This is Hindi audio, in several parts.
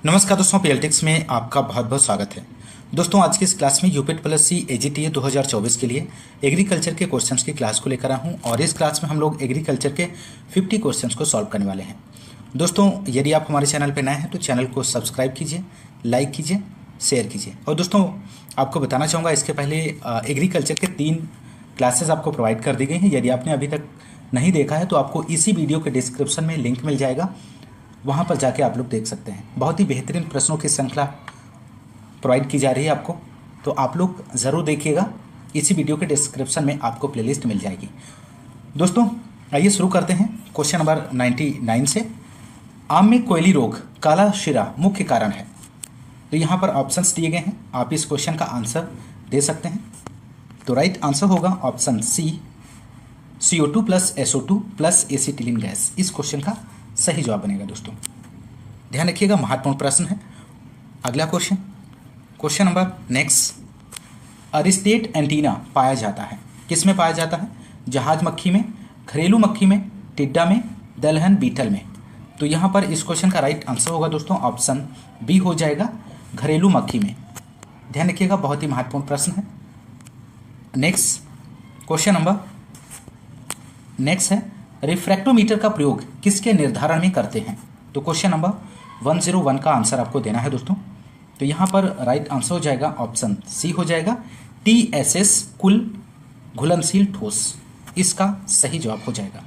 नमस्कार दोस्तों, पीएलटिक्स में आपका बहुत बहुत स्वागत है। दोस्तों, आज की इस क्लास में यूपिट प्लस सी एजीटीए 2024 के लिए एग्रीकल्चर के क्वेश्चंस की क्लास को लेकर आया हूं और इस क्लास में हम लोग एग्रीकल्चर के 50 क्वेश्चंस को सॉल्व करने वाले हैं। दोस्तों, यदि आप हमारे चैनल पर नए हैं तो चैनल को सब्सक्राइब कीजिए, लाइक कीजिए, शेयर कीजिए। और दोस्तों, आपको बताना चाहूँगा, इसके पहले एग्रीकल्चर के 3 क्लासेस आपको प्रोवाइड कर दी गई हैं। यदि आपने अभी तक नहीं देखा है तो आपको इसी वीडियो के डिस्क्रिप्शन में लिंक मिल जाएगा, वहाँ पर जाके आप लोग देख सकते हैं। बहुत ही बेहतरीन प्रश्नों की श्रृंखला प्रोवाइड की जा रही है आपको, तो आप लोग ज़रूर देखिएगा। इसी वीडियो के डिस्क्रिप्शन में आपको प्लेलिस्ट मिल जाएगी। दोस्तों, आइए शुरू करते हैं क्वेश्चन नंबर 99 से। आम में कोयली रोग काला शिरा मुख्य कारण है। तो यहाँ पर ऑप्शंस दिए गए हैं, आप इस क्वेश्चन का आंसर दे सकते हैं। तो राइट आंसर होगा option C, CO2 plus SO2 plus acetylene gas. इस क्वेश्चन का सही जवाब बनेगा। दोस्तों, ध्यान रखिएगा, महत्वपूर्ण प्रश्न है। अगला क्वेश्चन नंबर नेक्स्ट। अरिस्टेट एंटीना पाया जाता है, किस में पाया जाता है? जहाज मक्खी में, घरेलू मक्खी में, टिड्डा में, दलहन बीटल में। तो यहाँ पर इस क्वेश्चन का राइट आंसर होगा दोस्तों ऑप्शन बी हो जाएगा, घरेलू मक्खी में। ध्यान रखिएगा, बहुत ही महत्वपूर्ण प्रश्न है। नेक्स्ट क्वेश्चन नंबर नेक्स्ट है, रिफ्रैक्टोमीटर का प्रयोग किसके निर्धारण में करते हैं? तो क्वेश्चन नंबर 101 का आंसर आपको देना है दोस्तों। तो यहाँ पर राइट आंसर हो जाएगा ऑप्शन सी हो जाएगा, TSS कुल घुलनशील ठोस। इसका सही जवाब हो जाएगा।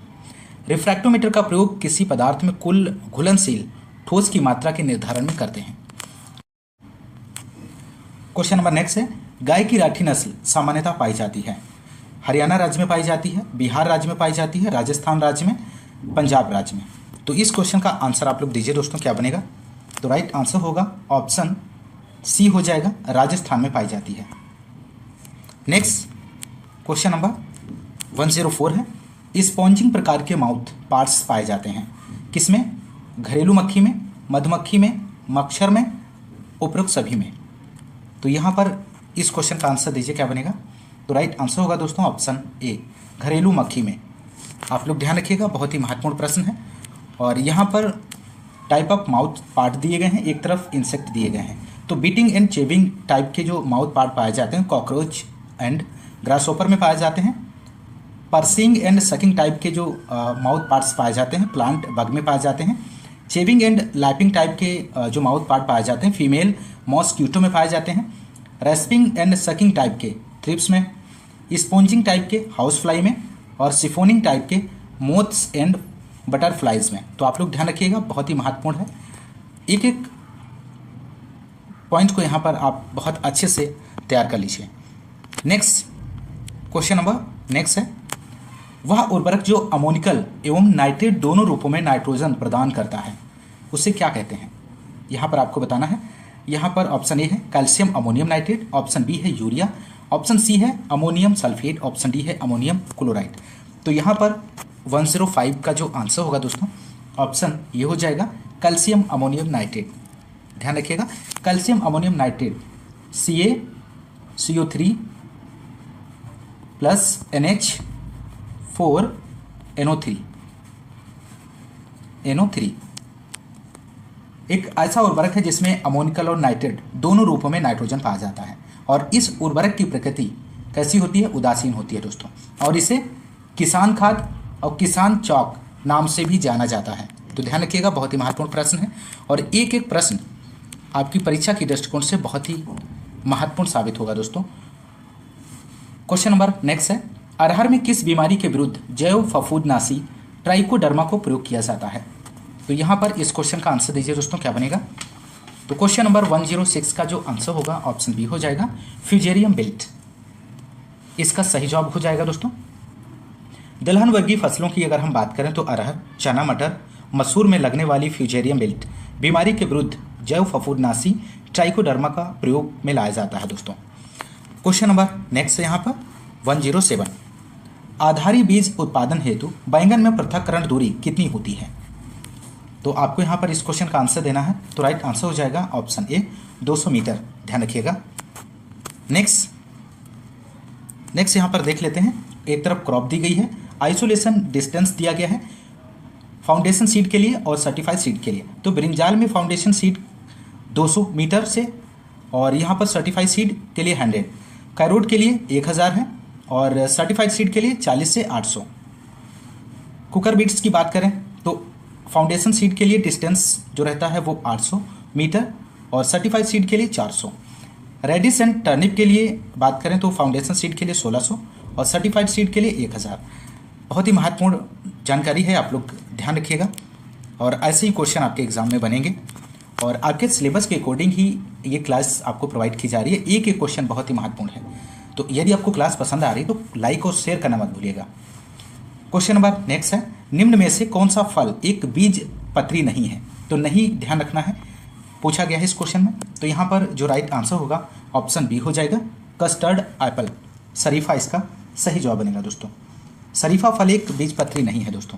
रिफ्रैक्टोमीटर का प्रयोग किसी पदार्थ में कुल घुलनशील ठोस की मात्रा के निर्धारण में करते हैं। क्वेश्चन नंबर नेक्स्ट है, गाय की राठी नस्ल सामान्यतः पाई जाती है। हरियाणा राज्य में पाई जाती है, बिहार राज्य में पाई जाती है, राजस्थान राज्य में, पंजाब राज्य में। तो इस क्वेश्चन का आंसर आप लोग दीजिए दोस्तों, क्या बनेगा? तो राइट आंसर होगा ऑप्शन सी हो जाएगा, राजस्थान में पाई जाती है। नेक्स्ट क्वेश्चन नंबर 104 है, स्पॉन्जिंग प्रकार के माउथ पार्ट्स पाए जाते हैं, किसमें? घरेलू मक्खी में, मधुमक्खी में, मच्छर में, उपरोक्त सभी में। तो यहाँ पर इस क्वेश्चन का आंसर दीजिए, क्या बनेगा? तो राइट आंसर होगा दोस्तों ऑप्शन ए, घरेलू मक्खी में। आप लोग ध्यान रखिएगा, बहुत ही महत्वपूर्ण प्रश्न है। और यहाँ पर टाइप ऑफ माउथ पार्ट दिए गए हैं, एक तरफ इंसेक्ट दिए गए हैं। तो बीटिंग एंड चेविंग टाइप के जो माउथ पार्ट पाए जाते हैं कॉकरोच एंड ग्रासहोपर में पाए जाते हैं। पर्सिंग एंड सकिंग टाइप के जो माउथ पार्ट्स पाए जाते हैं प्लांट बग में पाए जाते हैं। चेविंग एंड लैपिंग टाइप के जो माउथ पार्ट पाए जाते हैं फीमेल मॉस्क्यूटो में पाए जाते हैं। रेस्पिंग एंड सकिंग टाइप के थ्रिप्स में, स्पॉन्जिंग टाइप के हाउस फ्लाई में, और सिफोनिंग टाइप के मोथ्स एंड बटरफ्लाइज में। तो आप लोग ध्यान रखिएगा, बहुत ही महत्वपूर्ण है। एक एक पॉइंट को यहाँ पर आप बहुत अच्छे से तैयार कर लीजिए। नेक्स्ट क्वेश्चन नंबर नेक्स्ट है, वह उर्वरक जो अमोनिकल एवं नाइट्रेट दोनों रूपों में नाइट्रोजन प्रदान करता है, उसे क्या कहते हैं? यहाँ पर आपको बताना है। यहाँ पर ऑप्शन ए है calcium ammonium nitrate, option B है यूरिया, ऑप्शन सी है अमोनियम सल्फेट, ऑप्शन डी है अमोनियम क्लोराइड। तो यहाँ पर 105 का जो आंसर होगा दोस्तों ऑप्शन ये हो जाएगा, कैल्शियम अमोनियम नाइट्रेट। ध्यान रखिएगा, calcium ammonium nitrate CaCO3 plus NH4NO3 एक ऐसा उर्वरक है जिसमें अमोनिकल और नाइट्रेट दोनों रूपों में नाइट्रोजन पाया जाता है। और इस उर्वरक की प्रकृति कैसी होती है? उदासीन होती है दोस्तों। और इसे किसान खाद और किसान चौक नाम से भी जाना जाता है। तो ध्यान रखिएगा, बहुत ही महत्वपूर्ण प्रश्न है और एक एक प्रश्न आपकी परीक्षा की दृष्टिकोण से बहुत ही महत्वपूर्ण साबित होगा दोस्तों। क्वेश्चन नंबर नेक्स्ट है, अरहर में किस बीमारी के विरुद्ध जैव फफूंदनाशी ट्राइकोडर्मा को प्रयोग किया जाता है? तो यहाँ पर इस क्वेश्चन का आंसर दीजिए दोस्तों, क्या बनेगा? तो क्वेश्चन नंबर 106 का जो आंसर होगा ऑप्शन बी हो जाएगा, फ्यूजेरियम बेल्ट। इसका सही जवाब हो जाएगा दोस्तों। दलहन वर्गीय फसलों की अगर हम बात करें तो अरहर, चना, मटर, मसूर में लगने वाली फ्यूजेरियम बेल्ट बीमारी के विरुद्ध जैव फफूंदनाशी ट्राइकोडर्मा का प्रयोग में लाया जाता है दोस्तों। क्वेश्चन नंबर नेक्स्ट है यहाँ पर 107, आधारी बीज उत्पादन हेतु बैंगन में पृथक्करण दूरी कितनी होती है? तो आपको यहाँ पर इस क्वेश्चन का आंसर देना है। तो राइट आंसर हो जाएगा ऑप्शन ए, 200 मीटर। ध्यान रखिएगा। नेक्स्ट यहाँ पर देख लेते हैं, एक तरफ क्रॉप दी गई है, आइसोलेशन डिस्टेंस दिया गया है फाउंडेशन सीड के लिए और सर्टिफाइड सीड के लिए। तो ब्रिंजाल में फाउंडेशन सीड 200 मीटर से, और यहाँ पर सर्टिफाइड सीड के लिए 100, कैरोट के लिए 1000 है, और सर्टिफाइड सीड के लिए 40 से 800। कुकर बीट्स की बात करें तो फाउंडेशन सीड के लिए डिस्टेंस जो रहता है वो 800 मीटर, और सर्टिफाइड सीड के लिए 400। रेडिस एंड टर्निप के लिए बात करें तो फाउंडेशन सीड के लिए 1600 और सर्टिफाइड सीड के लिए 1000। बहुत ही महत्वपूर्ण जानकारी है, आप लोग ध्यान रखिएगा, और ऐसे ही क्वेश्चन आपके एग्जाम में बनेंगे, और आपके सिलेबस के अकॉर्डिंग ही ये क्लास आपको प्रोवाइड की जा रही है। एक एक क्वेश्चन बहुत ही महत्वपूर्ण है, तो यदि आपको क्लास पसंद आ रही है तो लाइक और शेयर करना मत भूलिएगा। क्वेश्चन नंबर नेक्स्ट है, निम्न में से कौन सा फल एक बीज पत्री नहीं है? तो नहीं ध्यान रखना है, पूछा गया है इस क्वेश्चन में। तो यहाँ पर जो राइट आंसर होगा ऑप्शन बी हो जाएगा, कस्टर्ड एप्पल। शरीफा इसका सही जवाब बनेगा दोस्तों। शरीफा फल एक बीज पत्री नहीं है दोस्तों।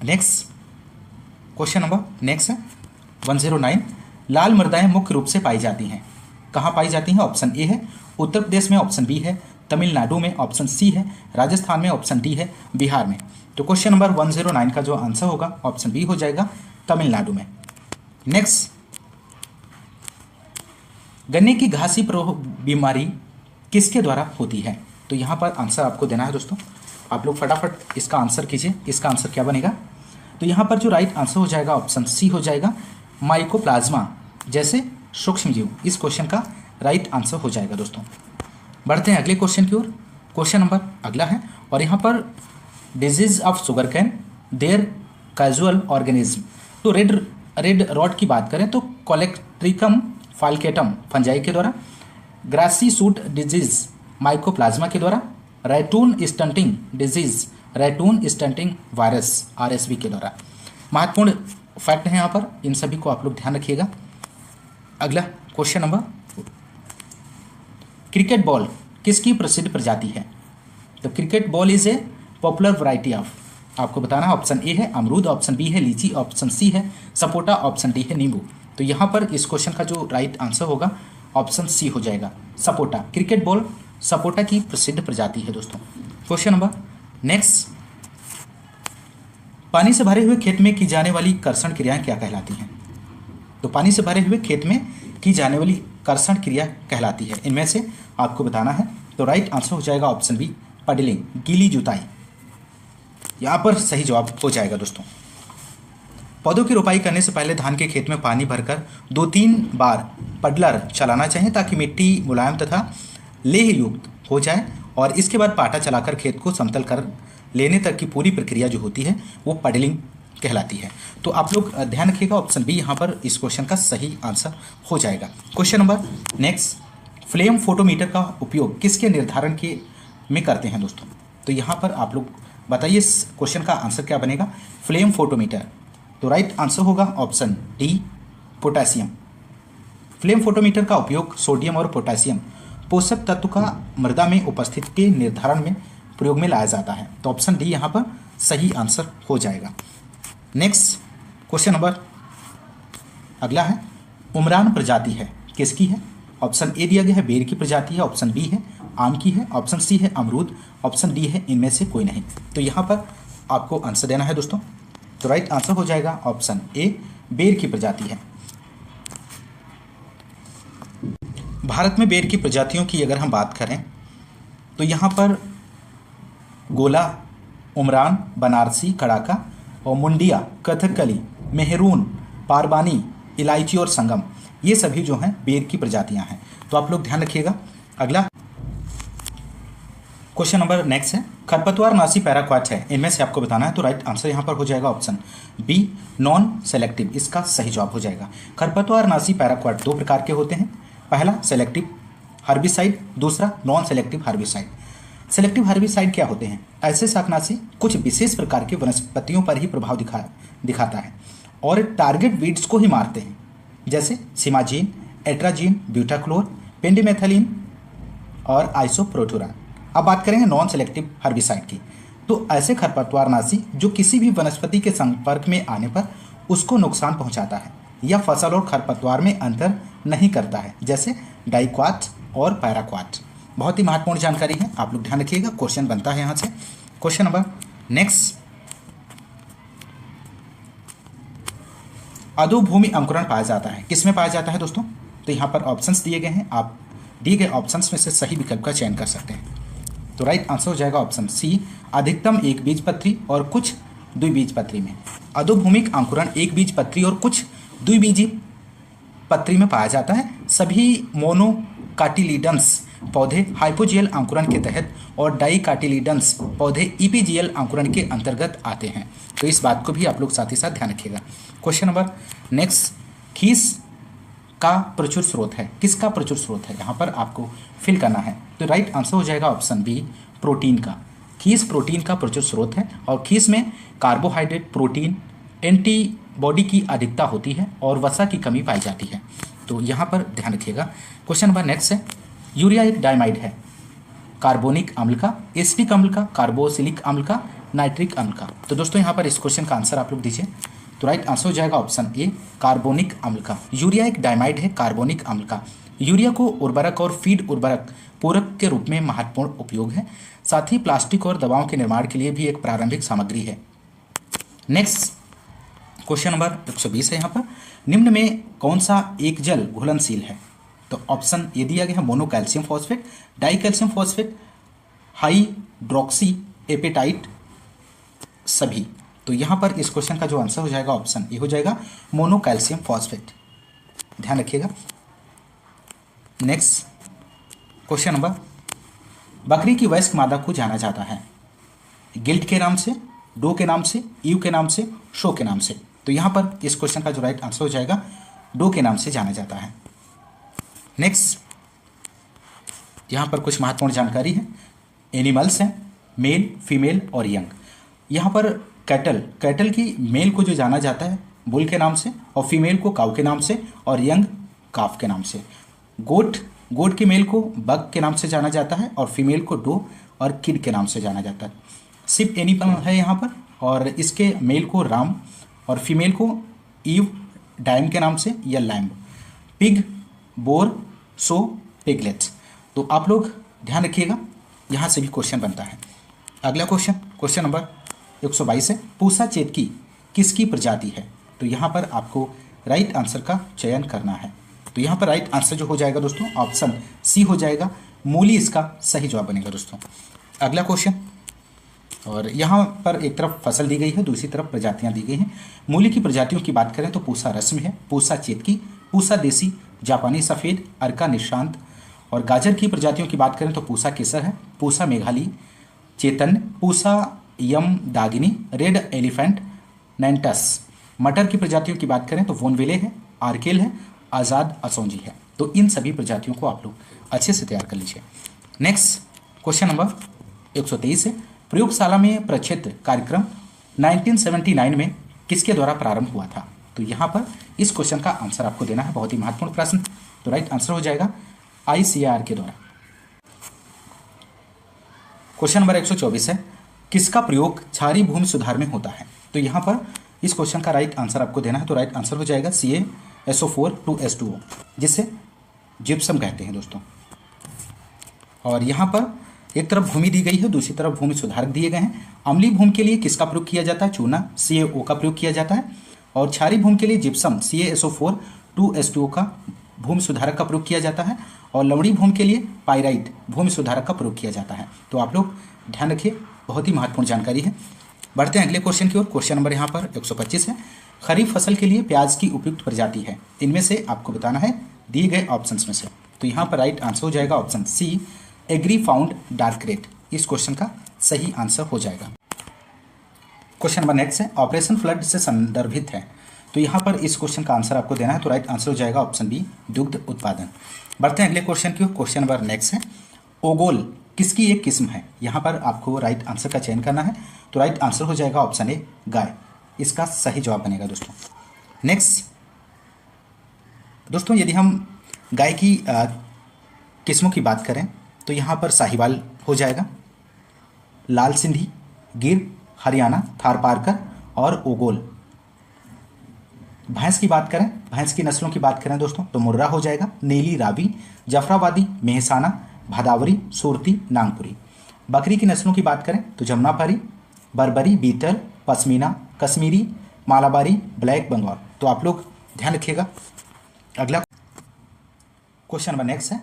नेक्स्ट क्वेश्चन नंबर नेक्स्ट है 109, लाल मृदाएं मुख्य रूप से पाई जाती हैं, कहाँ पाई जाती हैं? ऑप्शन ए है उत्तर प्रदेश में, ऑप्शन बी है तमिलनाडु में, ऑप्शन सी है राजस्थान में, ऑप्शन डी है बिहार में। तो क्वेश्चन नंबर 109 का जो आंसर होगा ऑप्शन बी हो जाएगा, तमिलनाडु में। नेक्स्ट, गन्ने की घासी बीमारी किसके द्वारा होती है? तो यहाँ पर आंसर आपको देना है दोस्तों, आप लोग फटाफट इसका आंसर कीजिए। इसका आंसर क्या बनेगा? तो यहाँ पर जो राइट आंसर हो जाएगा ऑप्शन सी हो जाएगा, माइकोप्लाज्मा जैसे सूक्ष्म जीव। इस क्वेश्चन का राइट आंसर हो जाएगा दोस्तों। बढ़ते हैं अगले क्वेश्चन की ओर। क्वेश्चन नंबर अगला है, और यहाँ पर disease of sugar cane their casual organism. तो रेड रॉड की बात करें तो कोलेक्ट्रिकम फाल्केटम फंजाई के द्वारा, ग्रासी सूट डिजीज माइकोप्लाज्मा के द्वारा, ratoon stunting disease ratoon stunting virus RSV के द्वारा। महत्वपूर्ण फैक्ट है यहाँ पर, इन सभी को आप लोग ध्यान रखिएगा। अगला क्वेश्चन नंबर, क्रिकेट बॉल किसकी प्रसिद्ध प्रजाति है? तो cricket ball is a popular variety of, आपको बताना है। ऑप्शन ए है अमरूद, ऑप्शन बी है लीची, ऑप्शन सी है सपोटा, ऑप्शन डी है नींबू। तो यहाँ पर इस क्वेश्चन का जो राइट आंसर होगा ऑप्शन सी हो जाएगा, सपोटा। क्रिकेट बॉल सपोटा की प्रसिद्ध प्रजाति है दोस्तों। क्वेश्चन नंबर नेक्स्ट, पानी से भरे हुए खेत में की जाने वाली कर्षण क्रियाएं क्या कहलाती हैं? तो पानी से भरे हुए खेत में की जाने वाली कर्षण क्रिया कहलाती है, इनमें से आपको बताना है। तो राइट आंसर हो जाएगा ऑप्शन बी, पडलिंग, गीली जुताई। यहाँ पर सही जवाब हो जाएगा दोस्तों। पौधों की रोपाई करने से पहले धान के खेत में पानी भरकर 2-3 बार पडलर चलाना चाहिए ताकि मिट्टी मुलायम तथा लेह युक्त हो जाए, और इसके बाद पाटा चलाकर खेत को समतल कर लेने तक की पूरी प्रक्रिया जो होती है वो पडलिंग कहलाती है। तो आप लोग ध्यान रखिएगा, ऑप्शन बी यहाँ पर इस क्वेश्चन का सही आंसर हो जाएगा। Question number next, flame photometer का उपयोग किसके निर्धारण के में करते हैं दोस्तों? तो यहाँ पर आप लोग बताइए इस क्वेश्चन का आंसर क्या बनेगा? Flame photometer. तो राइट आंसर होगा option D, potassium. Flame photometer का उपयोग सोडियम और पोटेशियम पोषक तत्व का मृदा में उपस्थिति के निर्धारण में प्रयोग में लाया जाता है। तो ऑप्शन डी यहाँ पर सही आंसर हो जाएगा। नेक्स्ट क्वेश्चन नंबर अगला है, उमरान प्रजाति है किसकी है? ऑप्शन ए दिया गया है बेर की प्रजाति है, ऑप्शन बी है आम की है, ऑप्शन सी है अमरूद, ऑप्शन डी है इनमें से कोई नहीं। तो यहाँ पर आपको आंसर देना है दोस्तों। तो राइट आंसर हो जाएगा ऑप्शन ए, बेर की प्रजाति है। भारत में बेर की प्रजातियों की अगर हम बात करें तो यहाँ पर गोला, उमरान, बनारसी, कड़ाका और मुंडिया, कथकली, मेहरून, पारबानी, इलायची और संगम, ये सभी जो हैं बेर की प्रजातियां हैं। तो आप लोग ध्यान रखिएगा। अगला क्वेश्चन नंबर नेक्स्ट है, खरपतवार नाशी पैराक्वाट है, इनमें से आपको बताना है। तो राइट आंसर यहाँ पर हो जाएगा ऑप्शन बी, नॉन सेलेक्टिव, इसका सही जवाब हो जाएगा। खरपतवार नाशी पैराक्वाट 2 प्रकार के होते हैं, पहला सेलेक्टिव हर्बिसाइड, दूसरा non selective herbicide. Selective herbicide क्या होते हैं? ऐसे शाकनाशी कुछ विशेष प्रकार के वनस्पतियों पर ही प्रभाव दिखाता है और टारगेट वीड्स को ही मारते हैं, जैसे सिमाजीन, एट्राजीन, ब्यूटाक्लोर, पेंडिमेथलिन और आइसोप्रोटुरान। अब बात करेंगे नॉन सेलेक्टिव हर्बिसाइड की। तो ऐसे खरपतवारनाशी जो किसी भी वनस्पति के संपर्क में आने पर उसको नुकसान पहुंचाता है या फसल और खरपतवार में अंतर नहीं करता है, जैसे डाइक्वाट और पैराक्वाट। बहुत ही महत्वपूर्ण जानकारी है, आप लोग ध्यान रखिएगा, क्वेश्चन बनता है यहाँ से। क्वेश्चन नंबर नेक्स्ट, अधोभूमि अंकुरण पाया जाता है, किसमें पाया जाता है दोस्तों? तो यहाँ पर ऑप्शंस दिए गए हैं, आप दिए गए ऑप्शंस में से सही विकल्प का चयन कर सकते हैं। तो राइट आंसर हो जाएगा ऑप्शन सी, अधिकतम एक बीजपत्री और कुछ द्विबीजपत्री में। अधोभूमिक अंकुरण एक बीजपत्री और कुछ द्विबीजी पत्री में पाया जाता है। सभी मोनोकाटिलिडन्स पौधे हाइपोजियल अंकुरण के तहत और डाइकाटिलिडन्स पौधे इपीजियल अंकुरण के अंतर्गत आते हैं। तो इस बात को भी आप लोग साथ ही साथ ध्यान रखिएगा। क्वेश्चन नंबर नेक्स्ट, खीस का प्रचुर स्रोत है, किसका प्रचुर स्रोत है, यहाँ पर आपको फिल करना है। तो राइट आंसर हो जाएगा ऑप्शन बी, प्रोटीन का। खीस प्रोटीन का प्रचुर स्रोत है और खीस में कार्बोहाइड्रेट, प्रोटीन, एंटीबॉडी की अधिकता होती है और वसा की कमी पाई जाती है। तो यहाँ पर ध्यान रखिएगा। क्वेश्चन नंबर नेक्स्ट है, यूरिया एक डाइमाइड है, कार्बोनिक अम्ल का, एसिटिक अम्ल का, कार्बोसिलिक अम्ल का, नाइट्रिक अम्ल का। तो दोस्तों यहाँ पर इस क्वेश्चन का आंसर आप लोग दीजिए। तो राइट आंसर हो जाएगा ऑप्शन ए, कार्बोनिक अम्ल का। यूरिया एक डाइमाइड है, कार्बोनिक अम्ल का। यूरिया को उर्वरक और फीड उर्वरक पूरक के रूप में महत्वपूर्ण उपयोग है। साथ ही प्लास्टिक और दवाओं के निर्माण के लिए भी एक प्रारंभिक सामग्री है। नेक्स्ट क्वेश्चन नंबर 120 है यहाँ पर, निम्न में कौन सा एक जल घुलनशील है? तो ऑप्शन ये दिया गया है, monocalcium phosphate, dicalcium phosphate, hydroxyapatite, सभी। तो यहाँ पर इस क्वेश्चन का जो आंसर हो जाएगा ऑप्शन ए हो जाएगा, मोनोकैल्शियम फॉस्फेट। ध्यान रखिएगा। नेक्स्ट क्वेश्चन नंबर, बकरी की वयस्क मादा को जाना जाता है गिल्ट के नाम से, डो के नाम से, ईव के नाम से, शो के नाम से। तो यहाँ पर इस क्वेश्चन का जो राइट आंसर हो जाएगा, डो के नाम से जाना जाता है। नेक्स्ट यहाँ पर कुछ महत्वपूर्ण जानकारी है। एनिमल्स हैं, मेल, फीमेल और यंग। यहाँ पर कैटल की मेल को जो जाना जाता है बुल के नाम से, और फीमेल को काऊ के नाम से, और यंग काफ के नाम से। गोट की मेल को बग के नाम से जाना जाता है और फीमेल को डो और किड के नाम से जाना जाता है। सिप एनिमल है यहाँ पर, और इसके मेल को राम और फीमेल को ईव डाइम के नाम से या लैम्ब। पिग, बोर, सो, पिगलेट्स। तो आप लोग ध्यान रखिएगा, यहाँ से भी क्वेश्चन बनता है। अगला क्वेश्चन नंबर 122 है, पूसा चेतकी किसकी प्रजाति है? तो यहाँ पर आपको राइट आंसर का चयन करना है। तो यहाँ पर राइट आंसर जो हो जाएगा दोस्तों, ऑप्शन सी हो जाएगा, मूली इसका सही जवाब बनेगा दोस्तों। अगला क्वेश्चन, और यहाँ पर एक तरफ फसल दी गई है, दूसरी तरफ प्रजातियाँ दी गई हैं। मूली की प्रजातियों की बात करें तो पूसा रस्म है, पूसा चेतकी, पूसा देसी, जापानी सफ़ेद, अर्का निशांत। और गाजर की प्रजातियों की बात करें तो पूसा केसर है, पूसा मेघाली, चेतन, पूसा यम दागिनी, रेड एलिफेंट, नैंटस। मटर की प्रजातियों की बात करें तो वोनविले है, आर्केल है, आज़ाद असौंजी है। तो इन सभी प्रजातियों को आप लोग अच्छे से तैयार कर लीजिए। नेक्स्ट क्वेश्चन नंबर 123 है, प्रयोगशाला में प्रक्षेत्र कार्यक्रम 1979 में किसके द्वारा प्रारंभ हुआ था? तो यहाँ पर इस क्वेश्चन का आंसर आपको देना है, बहुत ही महत्वपूर्ण प्रश्न। तो राइट आंसर हो जाएगा ICAR के द्वारा। क्वेश्चन नंबर 124 है, किसका प्रयोग क्षारीय भूमि सुधार में होता है? तो यहाँ पर इस क्वेश्चन का राइट आंसर आपको देना है। तो राइट आंसर हो जाएगा CaSO4 2H2O, जिसे जिप्सम कहते हैं दोस्तों। और यहाँ पर एक तरफ भूमि दी गई है, दूसरी तरफ भूमि सुधारक दिए गए हैं। अम्लीय भूमि के लिए किसका प्रयोग किया जाता है? चूना, CaO का प्रयोग किया जाता है। और क्षारीय भूमि के लिए जिप्सम, CaSO4 2H2O का भूमि सुधारक का प्रयोग किया जाता है। और लवणीय भूमि के लिए पाइराइट भूमि सुधारक का प्रयोग किया जाता है। तो आप लोग ध्यान रखिए, बहुत ही महत्वपूर्ण जानकारी है। बढ़ते हैं अगले क्वेश्चन की ओर। क्वेश्चन नंबर यहाँ पर 125 है, खरीफ फसल के लिए प्याज की उपयुक्त प्रजाति है, इनमें से आपको बताना है दिए गए ऑप्शंस में से। तो यहाँ पर राइट आंसर हो जाएगा option C, Agrifound dark red. इस क्वेश्चन का सही आंसर हो जाएगा। क्वेश्चन नंबर नेक्स्ट है, ऑपरेशन फ्लड से संदर्भित है। तो यहाँ पर इस क्वेश्चन का आंसर आपको देना है। तो राइट आंसर हो जाएगा ऑप्शन बी, दुग्ध उत्पादन। बढ़ते हैं अगले क्वेश्चन की ओर। क्वेश्चन नंबर नेक्स्ट है, ओगोल किसकी एक किस्म है? यहाँ पर आपको राइट आंसर का चयन करना है। तो राइट आंसर हो जाएगा ऑप्शन ए, गाय। इसका सही जवाब बनेगा दोस्तों। नेक्स्ट दोस्तों, यदि हम गाय की किस्मों की बात करें तो यहाँ पर साहिवाल हो जाएगा, लाल सिंधी, गिर, हरियाणा, थारपारकर और ओगोल। भैंस की बात करें, भैंस की नस्लों की बात करें दोस्तों तो मुर्रा हो जाएगा, नीली, रावी, जफराबादी, मेहसाना, भदावरी, सूरती, नागपुरी। बकरी की नस्लों की बात करें तो जमुनापारी, बर्बरी, बीटल, पश्मीना, कश्मीरी, मालाबारी, ब्लैक बंगाल। तो आप लोग ध्यान रखिएगा। अगला क्वेश्चन नंबर नेक्स्ट है,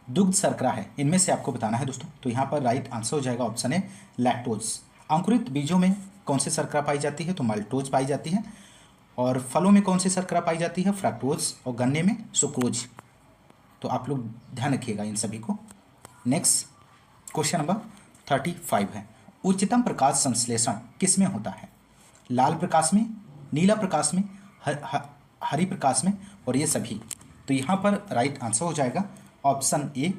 दुग्ध शर्करा है, इनमें से आपको बताना है दोस्तों। तो यहाँ पर राइट आंसर हो जाएगा ऑप्शन ए लैक्टोज। अंकुरित बीजों में कौन सी शर्करा पाई जाती है? तो माल्टोज पाई जाती है। और फलों में कौन सी शर्करा पाई जाती है? फ्रक्टोज। और गन्ने में सुक्रोज। तो आप लोग ध्यान रखिएगा इन सभी को। नेक्स्ट क्वेश्चन नंबर 35 है, उच्चतम प्रकाश संश्लेषण किस में होता है? लाल प्रकाश में, नीला प्रकाश में, हरी प्रकाश में, और ये सभी। तो यहाँ पर राइट आंसर हो जाएगा ऑप्शन ए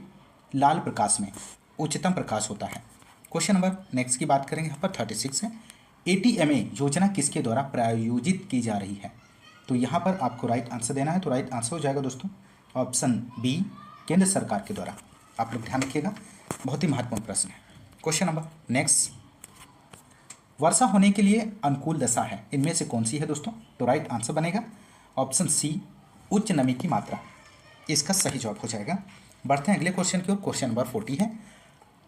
लाल प्रकाश में उच्चतम प्रकाश होता है। क्वेश्चन नंबर नेक्स्ट की बात करेंगे, यहाँ पर 36 है, ATMA योजना किसके द्वारा प्रायोजित की जा रही है? तो यहाँ पर आपको राइट आंसर देना है। तो राइट आंसर हो जाएगा दोस्तों ऑप्शन बी केंद्र सरकार के द्वारा। आप लोग ध्यान रखिएगा, बहुत ही महत्वपूर्ण प्रश्न है। क्वेश्चन नंबर नेक्स्ट, वर्षा होने के लिए अनुकूल दशा है, इनमें से कौन सी है दोस्तों? तो राइट आंसर बनेगा ऑप्शन सी उच्च नमी की मात्रा, इसका सही जवाब हो जाएगा। बढ़ते हैं अगले क्वेश्चन की ओर। क्वेश्चन नंबर 40 है,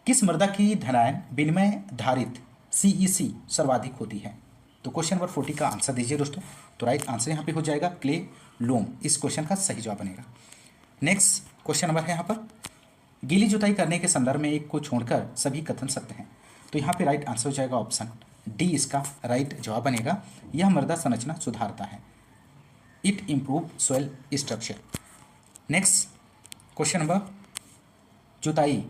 किस मृदा की धनायन विनिमय धारित CEC सर्वाधिक होती है? तो क्वेश्चन नंबर 40 का आंसर दीजिए दोस्तों। तो राइट आंसर यहाँ पे हो जाएगा क्ले लोम, इस क्वेश्चन का सही जवाब बनेगा। नेक्स्ट क्वेश्चन नंबर है यहाँ पर, गीली जुताई करने के संदर्भ में एक को छोड़कर सभी कथन सत्य हैं। तो यहाँ पे राइट आंसर हो जाएगा ऑप्शन डी, इसका राइट जवाब बनेगा। यह मृदा संरचना सुधारता है, it improve soil structure. Next question number, जुताई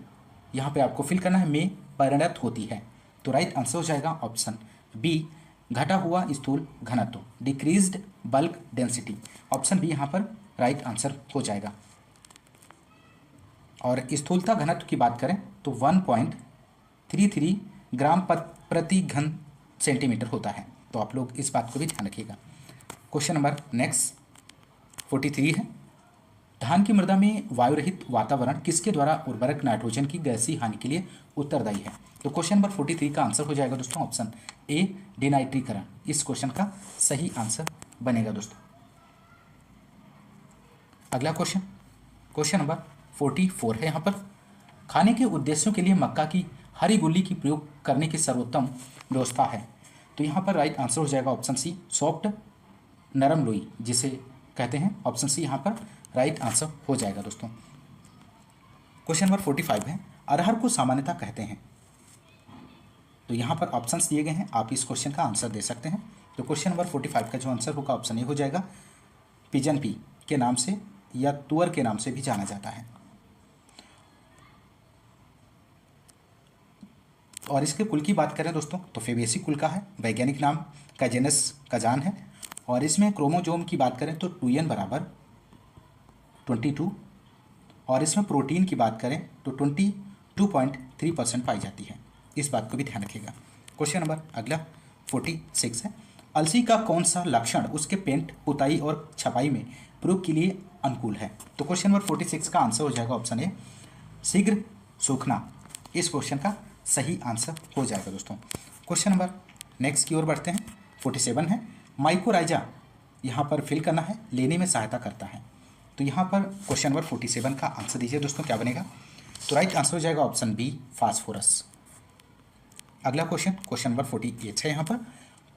यहाँ पे आपको फिल करना है में परिणत होती है। तो राइट आंसर हो जाएगा ऑप्शन बी घटा हुआ स्थूल घनत्व, decreased bulk density. Option B यहाँ पर राइट आंसर हो जाएगा। और स्थूलता घनत्व की बात करें तो 1.33 ग्राम प्रति घन सेंटीमीटर होता है। तो आप लोग इस बात को भी ध्यान रखिएगा। क्वेश्चन नंबर नेक्स्ट 43 है, धान की मृदा में वायु रहित वातावरण किसके द्वारा उर्वरक नाइट्रोजन की गैसीय हानि के लिए उत्तरदायी है? तो क्वेश्चन नंबर 43 का आंसर हो जाएगा दोस्तों ऑप्शन ए डिनाइट्रीकरण, इस क्वेश्चन का सही आंसर बनेगा दोस्तों। अगला क्वेश्चन, क्वेश्चन नंबर 44 है यहाँ पर, खाने के उद्देश्यों के लिए मक्का की हरी गुल्ली की प्रयोग करने की सर्वोत्तम व्यवस्था है। तो यहाँ पर राइट आंसर हो जाएगा ऑप्शन सी सॉफ्ट नरम लोई जिसे कहते हैं। ऑप्शन सी यहाँ पर राइट आंसर हो जाएगा दोस्तों। क्वेश्चन नंबर 45 है, अरहर को सामान्यतः कहते हैं। तो यहाँ पर ऑप्शंस दिए गए हैं, आप इस क्वेश्चन का आंसर दे सकते हैं। तो क्वेश्चन नंबर 45 का जो आंसर होगा ऑप्शन ए हो जाएगा, पिजन पी के नाम से या तुअर के नाम से भी जाना जाता है। और इसके कुल की बात करें दोस्तों तो फेबेसी कुल का है, वैज्ञानिक नाम का जेनस कजान है। और इसमें क्रोमोजोम की बात करें तो 2n बराबर 22, और इसमें प्रोटीन की बात करें तो 22.3% पाई जाती है, इस बात को भी ध्यान रखिएगा। क्वेश्चन नंबर अगला 46 है, अलसी का कौन सा लक्षण उसके पेंट पुताई और छपाई में प्रयोग के लिए अनुकूल है? तो क्वेश्चन नंबर 46 का आंसर हो जाएगा ऑप्शन ए शीघ्र सूखना, इस क्वेश्चन का सही आंसर हो जाएगा दोस्तों। क्वेश्चन नंबर नेक्स्ट की ओर बढ़ते हैं। 47 है, माइकोराइजा यहाँ पर फिल करना है, लेने में सहायता करता है। तो यहाँ पर क्वेश्चन नंबर 47 का आंसर दीजिए दोस्तों, क्या बनेगा? तो राइट आंसर हो जाएगा ऑप्शन बी फास्फोरस। अगला क्वेश्चन, क्वेश्चन नंबर 48 है यहाँ पर,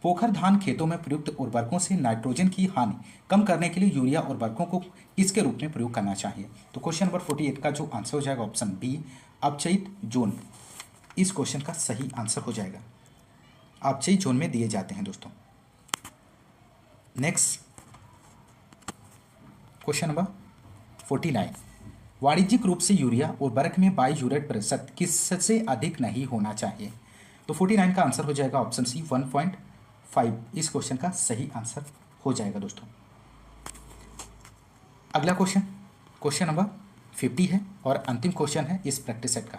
पोखर धान खेतों में प्रयुक्त उर्वरकों से नाइट्रोजन की हानि कम करने के लिए यूरिया उर्वरकों को किसके रूप में प्रयोग करना चाहिए? तो क्वेश्चन नंबर 48 का जो आंसर हो जाएगा ऑप्शन बी अपचयित जोन, इस क्वेश्चन का सही आंसर हो जाएगा। अपचयित जोन में दिए जाते हैं दोस्तों। नेक्स्ट क्वेश्चन नंबर 49, वाणिज्यिक रूप से यूरिया उर्वरक में बाईयूरेट प्रतिशत किससे अधिक नहीं होना चाहिए? तो 49 का आंसर हो जाएगा ऑप्शन सी 1.5, इस क्वेश्चन का सही आंसर हो जाएगा दोस्तों। अगला क्वेश्चन, क्वेश्चन नंबर 50 है और अंतिम क्वेश्चन है इस प्रैक्टिस सेट का।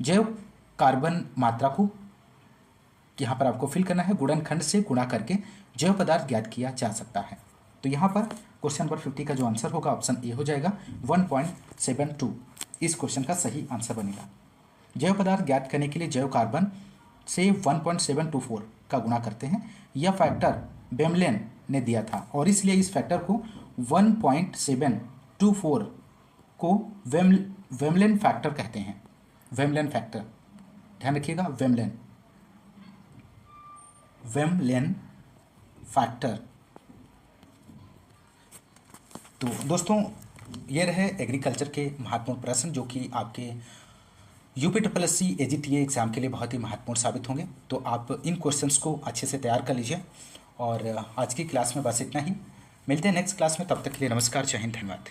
जैव कार्बन मात्रा को यहाँ पर आपको फिल करना है, गुणनखंड से गुणा करके जैव पदार्थ ज्ञात किया जा सकता है। तो यहाँ पर क्वेश्चन नंबर 50 का जो आंसर होगा ऑप्शन ए हो जाएगा 1.72, इस क्वेश्चन का सही आंसर बनेगा। जैव पदार्थ ज्ञात करने के लिए जैव कार्बन से 1.724 का गुणा करते हैं। यह फैक्टर बेमलेन ने दिया था और इसलिए इस फैक्टर को 1.724 को वेमलेन फैक्टर कहते हैं। वेमलेन फैक्टर, ध्यान रखिएगा, वेमलेन फैक्टर। तो दोस्तों ये रहे एग्रीकल्चर के महत्वपूर्ण प्रश्न जो कि आपके UP triple S C AGTA exam के लिए बहुत ही महत्वपूर्ण साबित होंगे। तो आप इन क्वेश्चंस को अच्छे से तैयार कर लीजिए। और आज की क्लास में बस इतना ही। मिलते हैं नेक्स्ट क्लास में, तब तक के लिए नमस्कार, जय हिंद, धन्यवाद।